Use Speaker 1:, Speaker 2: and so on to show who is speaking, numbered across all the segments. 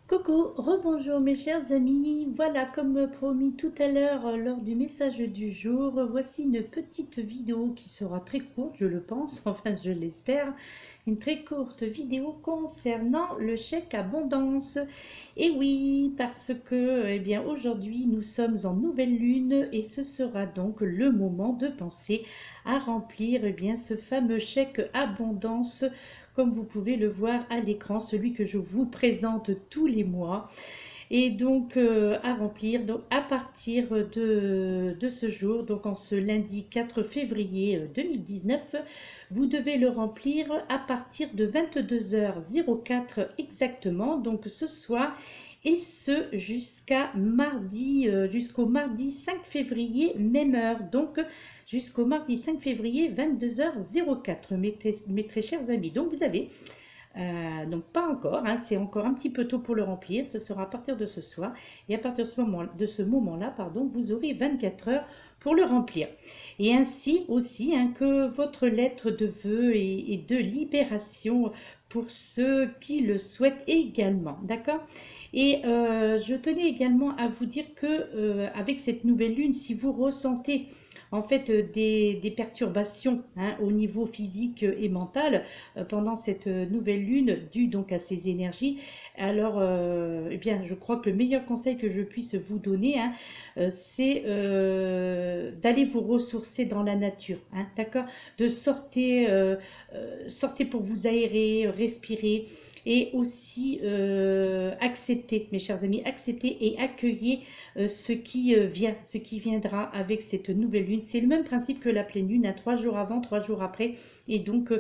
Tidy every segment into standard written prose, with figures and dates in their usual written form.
Speaker 1: Coucou, rebonjour mes chers amis. Voilà, comme promis tout à l'heure lors du message du jour, voici une petite vidéo qui sera très courte, je le pense, enfin je l'espère. Une très courte vidéo concernant le chèque abondance. Et oui, parce que eh bien aujourd'hui nous sommes en nouvelle lune et ce sera donc le moment de penser à remplir eh bien ce fameux chèque abondance, comme vous pouvez le voir à l'écran, celui que je vous présente tous les mois. Et donc à remplir donc, à partir de ce jour, donc en ce lundi 4 février 2019, vous devez le remplir à partir de 22h04 exactement, donc ce soir, et ce jusqu'au mardi 5 février, même heure, donc jusqu'au mardi 5 février 22h04, mes très chers amis. Donc vous avez donc pas encore, hein, c'est encore un petit peu tôt pour le remplir, ce sera à partir de ce soir, et à partir de ce moment-là, pardon, vous aurez 24 heures pour le remplir. Et ainsi aussi hein, que votre lettre de vœux et de libération pour ceux qui le souhaitent également, d'accord. Et je tenais également à vous dire que avec cette nouvelle lune, si vous ressentez en fait des perturbations hein, au niveau physique et mental pendant cette nouvelle lune due donc à ces énergies, alors eh bien je crois que le meilleur conseil que je puisse vous donner hein, c'est d'aller vous ressourcer dans la nature, hein, d'accord, de sortir pour vous aérer, respirer, et aussi accepter, mes chers amis, accepter et accueillir ce qui vient, ce qui viendra avec cette nouvelle lune. C'est le même principe que la pleine lune, hein, 3 jours avant, 3 jours après, et donc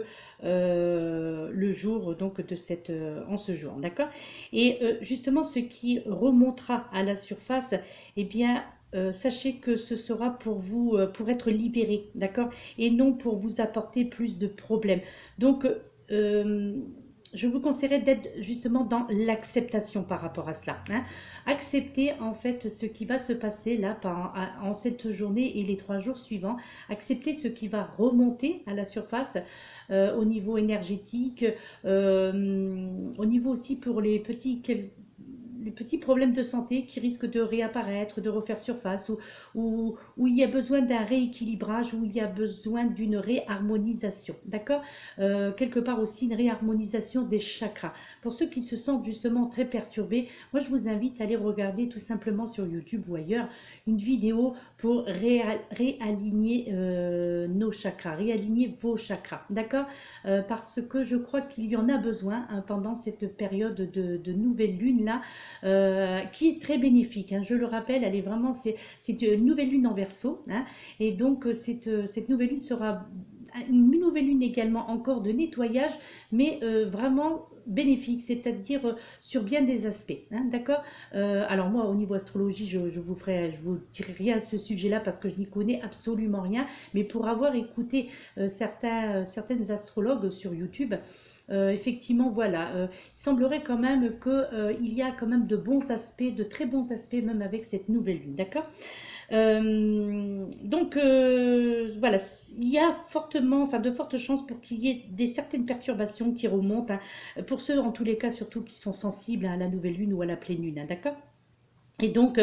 Speaker 1: le jour donc de cette en ce jour, d'accord. Et justement, ce qui remontera à la surface, eh bien sachez que ce sera pour vous, pour être libéré, d'accord, et non pour vous apporter plus de problèmes. Donc, je vous conseillerais d'être justement dans l'acceptation par rapport à cela, hein. Accepter en fait ce qui va se passer là en cette journée et les 3 jours suivants. Accepter ce qui va remonter à la surface au niveau énergétique, au niveau aussi pour les petits problèmes de santé qui risquent de réapparaître, de refaire surface, où il y a besoin d'un rééquilibrage, où il y a besoin d'une réharmonisation, d'accord. Quelque part aussi une réharmonisation des chakras. Pour ceux qui se sentent justement très perturbés, moi je vous invite à aller regarder tout simplement sur YouTube ou ailleurs une vidéo pour réaligner nos chakras, réaligner vos chakras, d'accord. Parce que je crois qu'il y en a besoin hein, pendant cette période de nouvelle lune là, qui est très bénéfique, hein. Je le rappelle, elle est vraiment, c'est une nouvelle lune en Verseau, hein, et donc cette nouvelle lune sera une nouvelle lune également encore de nettoyage, mais vraiment bénéfique, c'est-à-dire sur bien des aspects, hein, d'accord. Alors moi, au niveau astrologie, je vous dirai rien à ce sujet-là parce que je n'y connais absolument rien, mais pour avoir écouté certaines astrologues sur YouTube, effectivement, voilà, il semblerait quand même qu'il y a quand même de bons aspects, de très bons aspects même avec cette nouvelle lune, d'accord. Donc voilà, il y a fortement, enfin de fortes chances pour qu'il y ait certaines perturbations qui remontent, hein, pour ceux en tous les cas surtout qui sont sensibles à la nouvelle lune ou à la pleine lune, hein, d'accord. Et donc,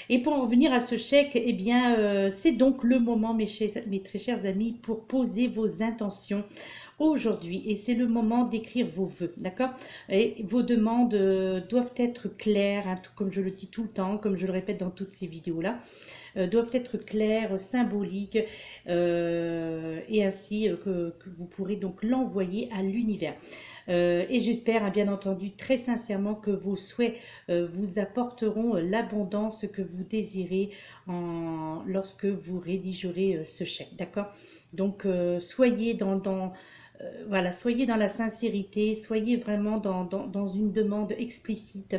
Speaker 1: et pour en revenir à ce chèque, eh bien, c'est donc le moment, mes très chers amis, pour poser vos intentions aujourd'hui. Et c'est le moment d'écrire vos vœux, d'accord. Et vos demandes doivent être claires, hein, tout comme je le dis tout le temps, comme je le répète dans toutes ces vidéos-là, doivent être claires, symboliques, et ainsi que vous pourrez donc l'envoyer à l'univers. Et j'espère, hein, bien entendu, très sincèrement que vos souhaits vous apporteront l'abondance que vous désirez lorsque vous rédigerez ce chèque, d'accord. Donc, soyez voilà, soyez dans la sincérité, soyez vraiment dans une demande explicite,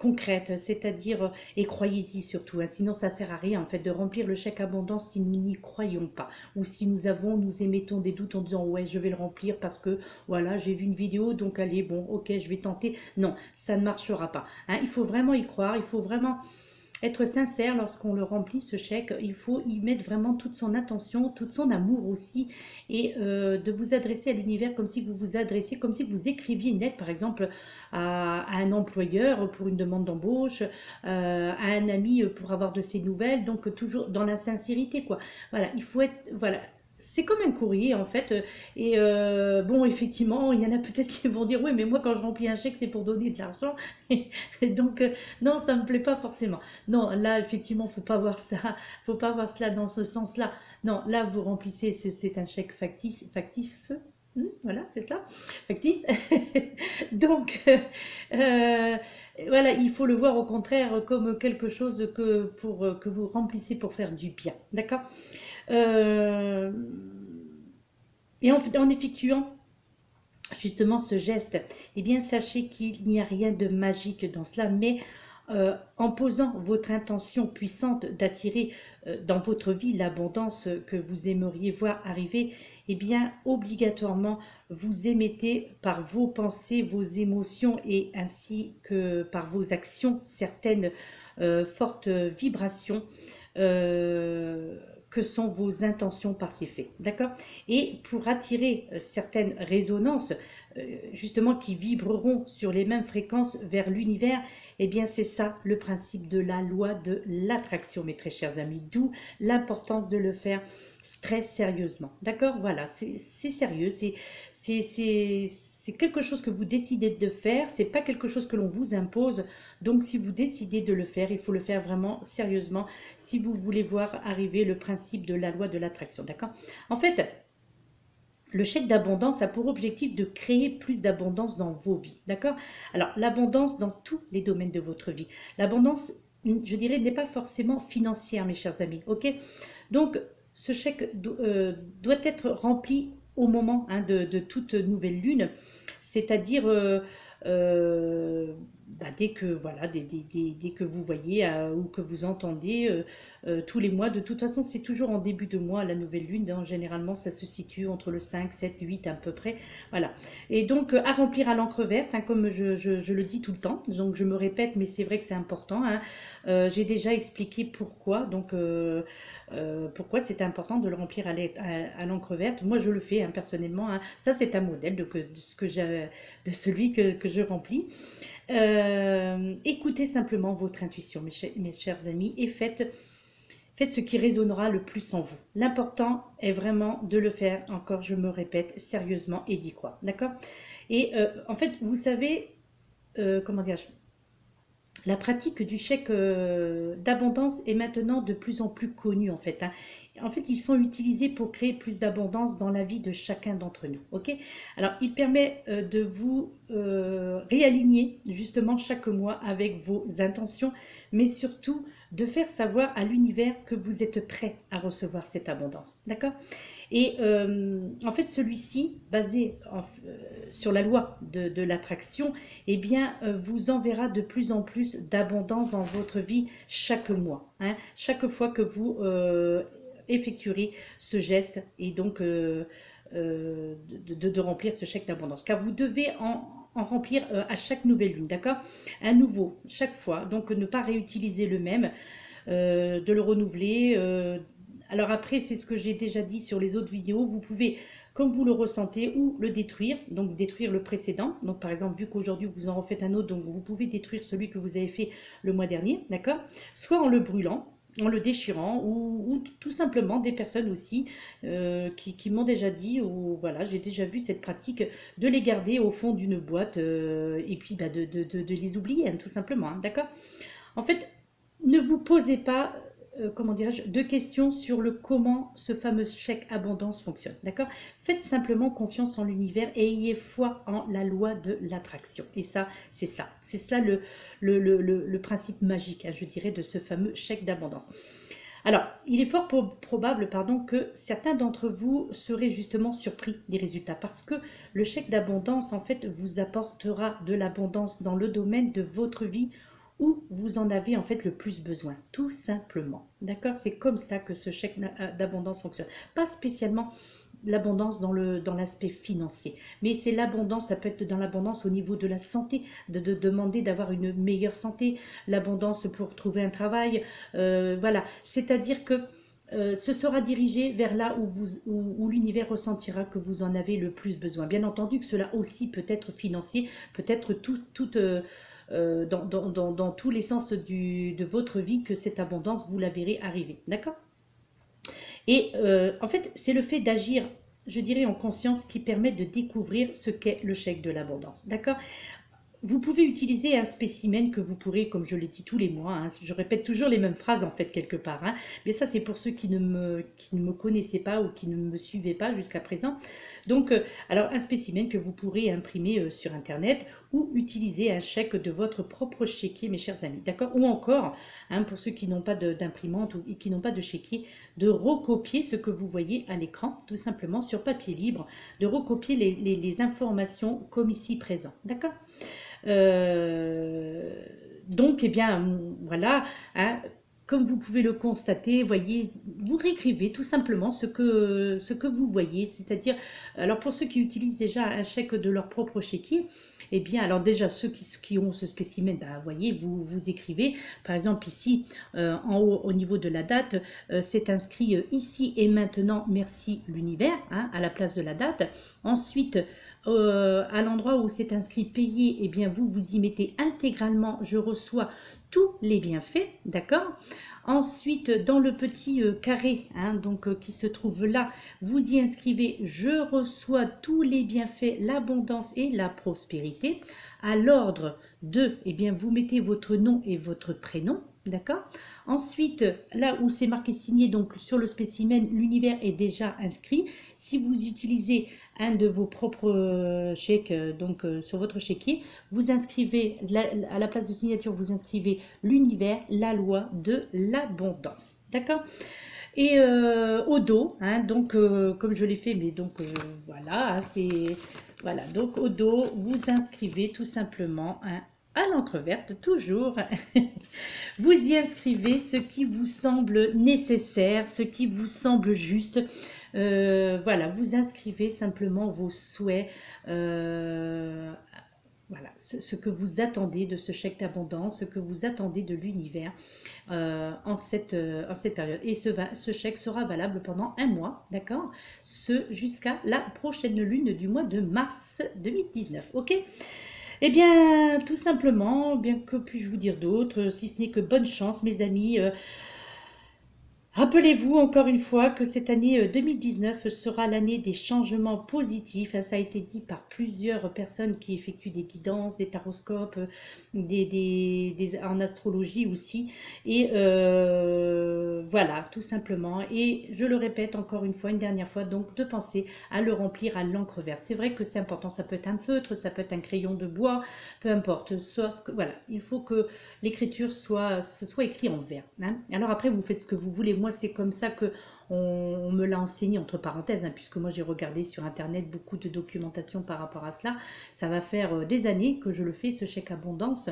Speaker 1: concrète, c'est-à-dire, et croyez-y surtout, hein, sinon ça ne sert à rien en fait de remplir le chèque abondance si nous n'y croyons pas, ou si nous émettons des doutes en disant ouais je vais le remplir parce que voilà j'ai vu une vidéo donc allez bon ok je vais tenter. Non, ça ne marchera pas, hein. Il faut vraiment y croire, il faut vraiment être sincère lorsqu'on le remplit ce chèque. Il faut y mettre vraiment toute son attention, tout son amour aussi, et de vous adresser à l'univers comme si vous vous adressiez, comme si vous écriviez une lettre par exemple à un employeur pour une demande d'embauche, à un ami pour avoir de ses nouvelles, donc toujours dans la sincérité quoi. Voilà, il faut être, voilà, c'est comme un courrier en fait. Et bon, effectivement, il y en a peut-être qui vont dire oui, mais moi quand je remplis un chèque, c'est pour donner de l'argent. Et donc, non, ça me plaît pas forcément. Non, là, effectivement, faut pas voir ça, faut pas voir cela dans ce sens-là. Non, là, vous remplissez, c'est un chèque factif. Voilà, c'est ça, factice. Donc, euh, voilà, il faut le voir au contraire comme quelque chose que vous remplissez pour faire du bien. D'accord? Euh, et en effectuant justement ce geste, eh bien sachez qu'il n'y a rien de magique dans cela, mais en posant votre intention puissante d'attirer dans votre vie l'abondance que vous aimeriez voir arriver, eh bien obligatoirement vous émettez par vos pensées, vos émotions et ainsi que par vos actions certaines fortes vibrations euh, que sont vos intentions par ces faits. D'accord? Et pour attirer certaines résonances, justement, qui vibreront sur les mêmes fréquences vers l'univers, eh bien, c'est ça le principe de la loi de l'attraction, mes très chers amis. D'où l'importance de le faire très sérieusement. D'accord? Voilà, c'est sérieux, c'est quelque chose que vous décidez de faire, c'est pas quelque chose que l'on vous impose. Donc, si vous décidez de le faire, il faut le faire vraiment sérieusement si vous voulez voir arriver le principe de la loi de l'attraction. D'accord? En fait, le chèque d'abondance a pour objectif de créer plus d'abondance dans vos vies. D'accord? Alors, l'abondance dans tous les domaines de votre vie. L'abondance, je dirais, n'est pas forcément financière, mes chers amis. Ok? Donc, ce chèque doit être rempli au moment de toute nouvelle lune, c'est-à-dire dès que voilà, dès que vous voyez ou que vous entendez tous les mois. De toute façon, c'est toujours en début de mois la nouvelle lune. Donc, généralement, ça se situe entre le 5, 7, 8 à peu près. Voilà. Et donc, à remplir à l'encre verte, hein, comme je le dis tout le temps. Donc, je me répète, mais c'est vrai que c'est important. Hein. J'ai déjà expliqué pourquoi. Donc, pourquoi c'est important de le remplir à l'encre verte. Moi, je le fais hein, personnellement. Hein. Ça, c'est un modèle de celui que je remplis. Écoutez simplement votre intuition, mes chers amis, et faites ce qui résonnera le plus en vous. L'important est vraiment de le faire, encore je me répète, sérieusement et d'y croire. D'accord? Et en fait, vous savez, comment dire, la pratique du chèque d'abondance est maintenant de plus en plus connue en fait. Hein. En fait, ils sont utilisés pour créer plus d'abondance dans la vie de chacun d'entre nous. Ok? Alors, il permet de vous réaligner justement chaque mois avec vos intentions, mais surtout de faire savoir à l'univers que vous êtes prêt à recevoir cette abondance. D'accord? Et en fait, celui-ci, basé sur la loi de l'attraction, eh bien, vous enverra de plus en plus d'abondance dans votre vie chaque mois. Hein, chaque fois que vous effectuerez ce geste et donc de remplir ce chèque d'abondance. Car vous devez en remplir à chaque nouvelle lune, d'accord? Un nouveau, chaque fois. Donc, ne pas réutiliser le même, de le renouveler. Alors après, c'est ce que j'ai déjà dit sur les autres vidéos. Vous pouvez, comme vous le ressentez, ou le détruire, donc détruire le précédent. Donc par exemple, vu qu'aujourd'hui vous en refaites un autre, donc vous pouvez détruire celui que vous avez fait le mois dernier, d'accord? Soit en le brûlant, en le déchirant, ou tout simplement des personnes aussi qui m'ont déjà dit, ou voilà, j'ai déjà vu cette pratique de les garder au fond d'une boîte et puis bah, de les oublier, hein, tout simplement, hein, d'accord? En fait, ne vous posez pas, comment dirais-je, de questions sur le comment ce fameux chèque abondance fonctionne. D'accord? Faites simplement confiance en l'univers et ayez foi en la loi de l'attraction. Et ça, c'est ça. C'est ça le principe magique, hein, je dirais, de ce fameux chèque d'abondance. Alors, il est fort probable que certains d'entre vous seraient justement surpris des résultats parce que le chèque d'abondance, en fait, vous apportera de l'abondance dans le domaine de votre vie où vous en avez en fait le plus besoin, tout simplement. D'accord? C'est comme ça que ce chèque d'abondance fonctionne. Pas spécialement l'abondance dans l'aspect financier. Mais c'est l'abondance, ça peut être dans l'abondance au niveau de la santé, de demander d'avoir une meilleure santé, l'abondance pour trouver un travail, voilà. C'est-à-dire que ce sera dirigé vers là où l'univers ressentira que vous en avez le plus besoin. Bien entendu que cela aussi peut être financier, peut être dans tous les sens de votre vie que cette abondance, vous la verrez arriver. D'accord? Et en fait, c'est le fait d'agir, je dirais, en conscience qui permet de découvrir ce qu'est le chèque de l'abondance. D'accord? Vous pouvez utiliser un spécimen que vous pourrez, comme je l'ai dit tous les mois, hein, je répète toujours les mêmes phrases en fait quelque part, hein, mais ça c'est pour ceux qui ne me connaissaient pas ou qui ne me suivaient pas jusqu'à présent. Donc, alors un spécimen que vous pourrez imprimer sur internet ou utiliser un chèque de votre propre chéquier, mes chers amis, d'accord? Ou encore, hein, pour ceux qui n'ont pas d'imprimante ou qui n'ont pas de chéquier, de recopier ce que vous voyez à l'écran, tout simplement sur papier libre, de recopier les informations comme ici présent, d'accord? Euh, donc, eh bien, voilà, hein, comme vous pouvez le constater, voyez, vous réécrivez tout simplement ce que vous voyez. C'est-à-dire, alors pour ceux qui utilisent déjà un chèque de leur propre chéquier, eh bien, alors déjà, ceux qui ont ce spécimen, ben, voyez, vous écrivez, par exemple ici, en haut, au niveau de la date, c'est inscrit ici et maintenant, merci l'univers, hein, à la place de la date. Ensuite, à l'endroit où c'est inscrit payé, eh bien vous y mettez intégralement je reçois tous les bienfaits, d'accord? Ensuite, dans le petit carré, hein, donc qui se trouve là, vous y inscrivez je reçois tous les bienfaits, l'abondance et la prospérité. À l'ordre de, eh bien vous mettez votre nom et votre prénom, d'accord? Ensuite, là où c'est marqué signé, donc sur le spécimen, l'univers est déjà inscrit. Si vous utilisez un de vos propres chèques, donc sur votre chéquier, vous inscrivez, à la place de signature, vous inscrivez l'univers, la loi de l'abondance. D'accord? Et au dos, hein, donc comme je l'ai fait, mais donc voilà, hein, c'est voilà, donc au dos, vous inscrivez tout simplement, hein, à l'encre verte, toujours, vous y inscrivez ce qui vous semble nécessaire, ce qui vous semble juste. Voilà, vous inscrivez simplement vos souhaits, voilà, ce que vous attendez de ce chèque d'abondance, ce que vous attendez de l'univers en cette période. Et ce chèque sera valable pendant un mois, d'accord? Ce jusqu'à la prochaine lune du mois de mars 2019, ok? Eh bien, tout simplement, bien que puis-je vous dire d'autre, si ce n'est que bonne chance, mes amis. Rappelez-vous encore une fois que cette année 2019 sera l'année des changements positifs. Ça a été dit par plusieurs personnes qui effectuent des guidances, des taroscopes, en astrologie aussi. Et voilà, tout simplement. Et je le répète encore une fois, une dernière fois, donc de penser à le remplir à l'encre verte. C'est vrai que c'est important, ça peut être un feutre, ça peut être un crayon de bois, peu importe. Voilà, il faut que l'écriture soit écrit en vert, hein. Alors après, vous faites ce que vous voulez. Moi, c'est comme ça que on me l'a enseigné, entre parenthèses, hein, puisque moi, j'ai regardé sur Internet beaucoup de documentation par rapport à cela. Ça va faire des années que je le fais, ce chèque abondance.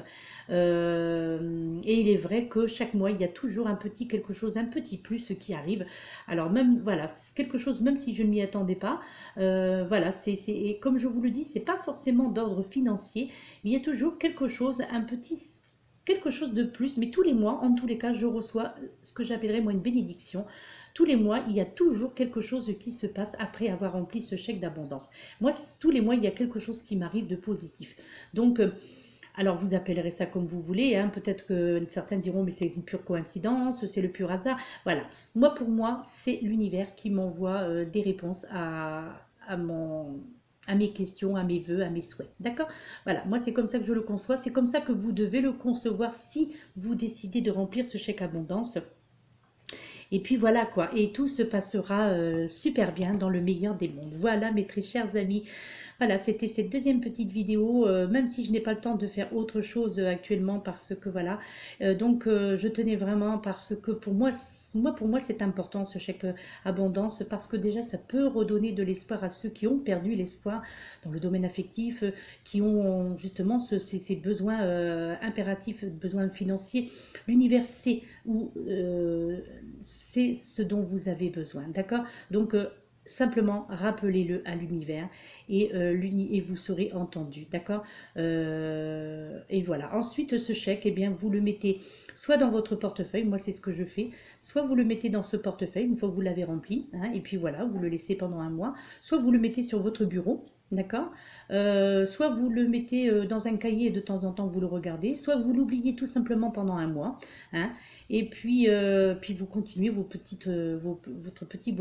Speaker 1: Et il est vrai que chaque mois, il y a toujours un petit quelque chose, un petit plus qui arrive. Alors même, voilà, quelque chose, même si je ne m'y attendais pas, voilà, et comme je vous le dis, c'est pas forcément d'ordre financier, mais il y a toujours quelque chose, quelque chose de plus, mais tous les mois, en tous les cas, je reçois ce que j'appellerais moi une bénédiction. Tous les mois, il y a toujours quelque chose qui se passe après avoir rempli ce chèque d'abondance. Moi, tous les mois, il y a quelque chose qui m'arrive de positif. Donc, alors vous appellerez ça comme vous voulez, hein. Peut-être que certains diront mais c'est une pure coïncidence, c'est le pur hasard. Voilà, moi pour moi, c'est l'univers qui m'envoie des réponses à mes questions, à mes vœux, à mes souhaits. D'accord? Voilà, moi c'est comme ça que je le conçois, c'est comme ça que vous devez le concevoir si vous décidez de remplir ce chèque abondance. Et puis voilà quoi, et tout se passera super bien dans le meilleur des mondes. Voilà mes très chers amis, voilà, c'était cette deuxième petite vidéo, même si je n'ai pas le temps de faire autre chose actuellement parce que voilà, donc je tenais vraiment parce que pour moi c'est important ce chèque abondance parce que déjà ça peut redonner de l'espoir à ceux qui ont perdu l'espoir dans le domaine affectif, qui ont justement ces besoins impératifs, besoins financiers. L'univers sait où c'est ce dont vous avez besoin, d'accord? Donc simplement rappelez-le à l'univers et vous serez entendu, d'accord. Et voilà. Ensuite, ce chèque, eh bien, vous le mettez soit dans votre portefeuille, moi c'est ce que je fais, soit vous le mettez dans ce portefeuille une fois que vous l'avez rempli, hein, et puis voilà, vous le laissez pendant un mois, soit vous le mettez sur votre bureau, d'accord, soit vous le mettez dans un cahier et de temps en temps vous le regardez, soit vous l'oubliez tout simplement pendant un mois, hein, et puis vous continuez votre petit bonhomme votre petit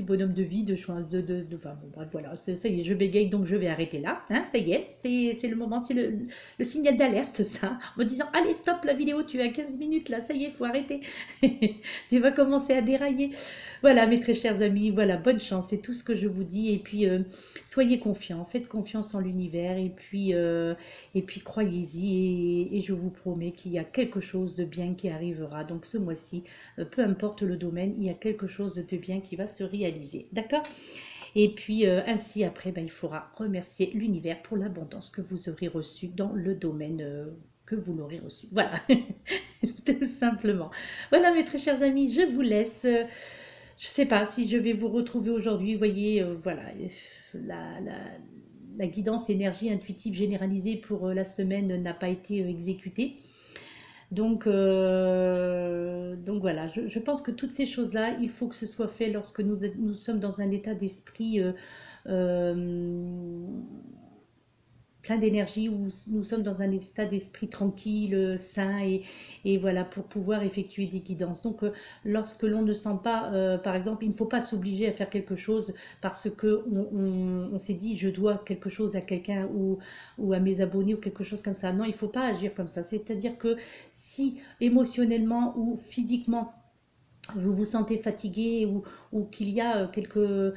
Speaker 1: bonhomme de vie, enfin, bon, bref, voilà, ça y est, je bégaye, donc je vais arrêter là, hein, ça y est, c'est le moment, c'est le signal d'alerte, ça, en me disant, allez, stop la vidéo, tu es à 15 minutes, là, ça y est, il faut arrêter, tu vas commencer à dérailler. Voilà, mes très chers amis, voilà, bonne chance, c'est tout ce que je vous dis, et puis, soyez confiants, faites confiance en l'univers, et puis croyez-y, et je vous promets qu'il y a quelque chose de bien qui arrivera, donc ce mois-ci, peu importe le domaine, il y a quelque chose de bien qui va se réaliser. D'accord? Et puis ainsi après, il faudra remercier l'univers pour l'abondance que vous aurez reçue dans le domaine que vous l'aurez reçu. Voilà, tout simplement. Voilà mes très chers amis, je vous laisse. Je ne sais pas si je vais vous retrouver aujourd'hui. Vous voyez, voilà, la, la, la guidance énergie intuitive généralisée pour la semaine n'a pas été exécutée. Donc voilà, je pense que toutes ces choses-là, il faut que ce soit fait lorsque nous sommes dans un état d'esprit euh, plein d'énergie, où nous sommes dans un état d'esprit tranquille, sain, et voilà, pour pouvoir effectuer des guidances. Donc, lorsque l'on ne sent pas, par exemple, il ne faut pas s'obliger à faire quelque chose parce que on s'est dit, je dois quelque chose à quelqu'un ou à mes abonnés ou quelque chose comme ça. Non, il ne faut pas agir comme ça. C'est-à-dire que si émotionnellement ou physiquement, vous vous sentez fatigué ou qu'il y a que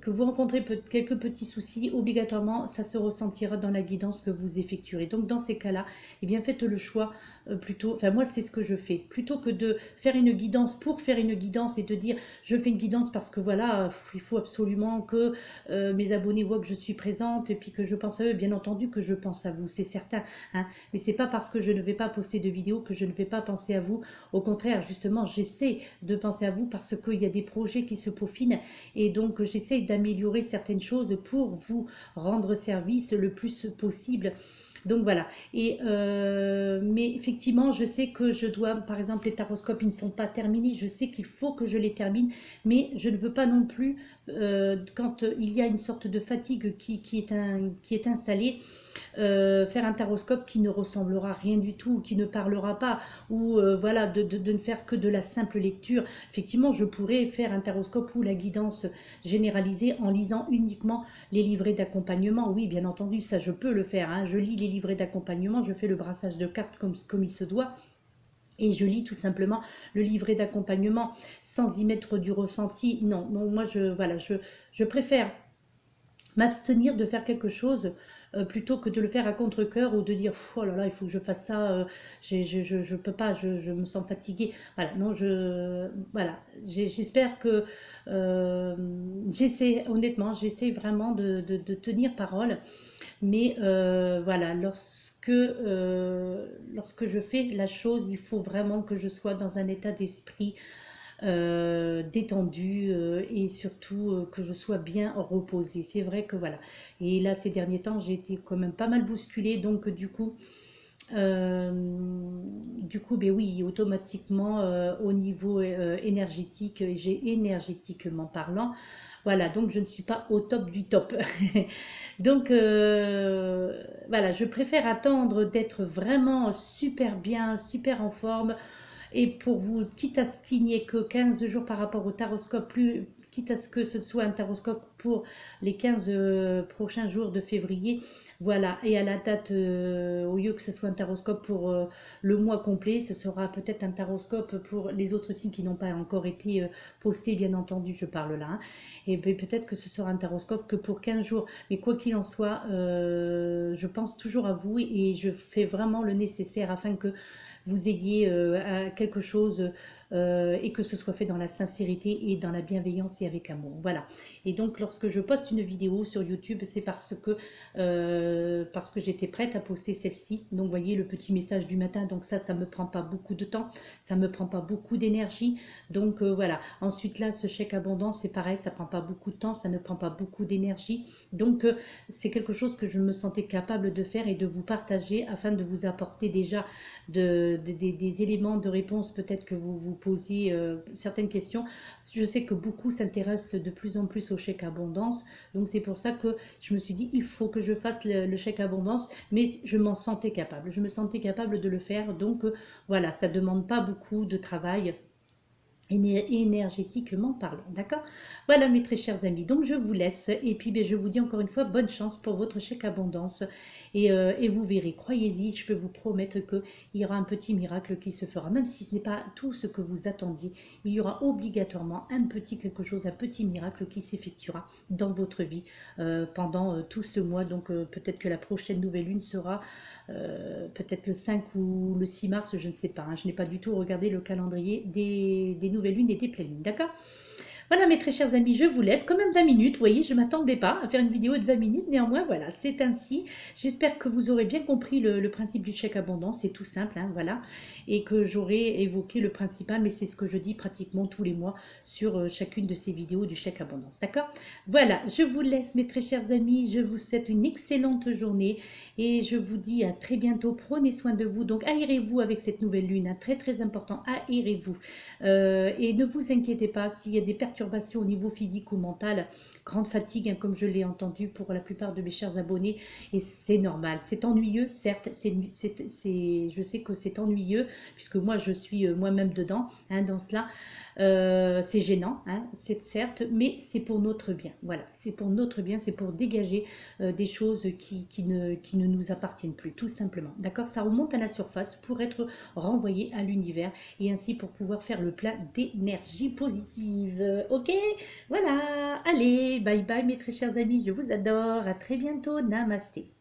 Speaker 1: vous rencontrez quelques petits soucis, obligatoirement, ça se ressentira dans la guidance que vous effectuerez. Donc, dans ces cas-là, eh bien, faites le choix plutôt, enfin, moi, c'est ce que je fais. Plutôt que de faire une guidance pour faire une guidance et de dire, je fais une guidance parce que voilà, il faut absolument que mes abonnés voient que je suis présente et puis que je pense à eux. Bien entendu que je pense à vous, c'est certain. Hein, mais c'est pas parce que je ne vais pas poster de vidéos que je ne vais pas penser à vous. Au contraire, justement, j'essaie de penser à vous parce qu'il y a des projets qui se peaufinent et donc j'essaie d'améliorer certaines choses pour vous rendre service le plus possible. Donc voilà. Mais effectivement, je sais que je dois, par exemple, les taroscopes, ils ne sont pas terminés. Je sais qu'il faut que je les termine, mais je ne veux pas non plus, quand il y a une sorte de fatigue qui est installée, faire un taroscope qui ne ressemblera à rien du tout, qui ne parlera pas, ou voilà, de ne faire que de la simple lecture. Effectivement, je pourrais faire un taroscope ou la guidance généralisée en lisant uniquement les livrets d'accompagnement. Oui, bien entendu, ça je peux le faire. Hein. Je lis les livrets d'accompagnement, je fais le brassage de cartes comme il se doit. Et je lis tout simplement le livret d'accompagnement sans y mettre du ressenti. Non, non, moi je préfère m'abstenir de faire quelque chose plutôt que de le faire à contre-cœur ou de dire oh là là, il faut que je fasse ça, je peux pas, je me sens fatiguée. Voilà, non, voilà, j'espère que honnêtement, j'essaie vraiment de tenir parole, mais voilà, lorsque je fais la chose, il faut vraiment que je sois dans un état d'esprit détendue et surtout que je sois bien reposée. C'est vrai que voilà. Et là, ces derniers temps, j'ai été quand même pas mal bousculée, donc ben oui, automatiquement au niveau énergétique, j'ai énergétiquement parlant, voilà, donc je ne suis pas au top du top. Donc voilà, je préfère attendre d'être vraiment super bien, super en forme, et pour vous, quitte à ce qu'il n'y ait que 15 jours par rapport au taroscope, quitte à ce que ce soit un taroscope pour les 15 prochains jours de février, voilà, et à la date, au lieu que ce soit un taroscope pour le mois complet, ce sera peut-être un taroscope pour les autres signes qui n'ont pas encore été postés, bien entendu, je parle là, hein. Et peut-être que ce sera un taroscope que pour 15 jours, mais quoi qu'il en soit, je pense toujours à vous et je fais vraiment le nécessaire afin que vous ayez quelque chose et que ce soit fait dans la sincérité et dans la bienveillance et avec amour. Voilà. Et donc, lorsque je poste une vidéo sur YouTube, c'est parce que j'étais prête à poster celle-ci. Donc, vous voyez le petit message du matin. Donc, ça me prend pas beaucoup de temps. Ça me prend pas beaucoup d'énergie. Donc, voilà. Ensuite, là, ce chèque abondance, c'est pareil. Ça prend pas beaucoup de temps. Ça ne prend pas beaucoup d'énergie. Donc, c'est quelque chose que je me sentais capable de faire et de vous partager afin de vous apporter déjà des éléments de réponse, peut-être que vous vous posiez certaines questions. Je sais que beaucoup s'intéressent de plus en plus au chèque abondance, donc c'est pour ça que je me suis dit il faut que je fasse le chèque abondance, mais je m'en sentais capable, je me sentais capable de le faire, donc voilà, ça ne demande pas beaucoup de travail énergétiquement parlant, d'accord? Voilà mes très chers amis, donc je vous laisse et puis je vous dis encore une fois bonne chance pour votre chèque abondance et vous verrez, croyez-y, je peux vous promettre qu'il y aura un petit miracle qui se fera, même si ce n'est pas tout ce que vous attendiez, il y aura obligatoirement un petit quelque chose, un petit miracle qui s'effectuera dans votre vie pendant tout ce mois, donc peut-être que la prochaine nouvelle lune sera peut-être le 5 ou le 6 mars, je ne sais pas, hein, je n'ai pas du tout regardé le calendrier des nouvelles lunes et des pleines lunes, d'accord? Voilà mes très chers amis, je vous laisse quand même 20 minutes, vous voyez, je ne m'attendais pas à faire une vidéo de 20 minutes, néanmoins voilà, c'est ainsi. J'espère que vous aurez bien compris le principe du chèque abondance, c'est tout simple, hein, voilà, et que j'aurai évoqué le principal, mais c'est ce que je dis pratiquement tous les mois sur chacune de ces vidéos du chèque abondance, d'accord? Voilà, je vous laisse mes très chers amis, je vous souhaite une excellente journée et je vous dis à très bientôt, prenez soin de vous, donc aérez-vous avec cette nouvelle lune, hein, très très important, aérez-vous. Et ne vous inquiétez pas s'il y a des perturbations au niveau physique ou mental, grande fatigue, hein, comme je l'ai entendu pour la plupart de mes chers abonnés, et c'est normal, c'est ennuyeux, certes, je sais que c'est ennuyeux, puisque moi je suis moi-même dedans, hein, dans cela, c'est gênant, hein, c'est certes, mais c'est pour notre bien, voilà, c'est pour notre bien, c'est pour dégager des choses qui ne nous appartiennent plus, tout simplement, d'accord? Ça remonte à la surface pour être renvoyé à l'univers, et ainsi pour pouvoir faire le plein d'énergie positive. Ok? Voilà. Allez, bye bye mes très chers amis, je vous adore. À très bientôt. Namasté.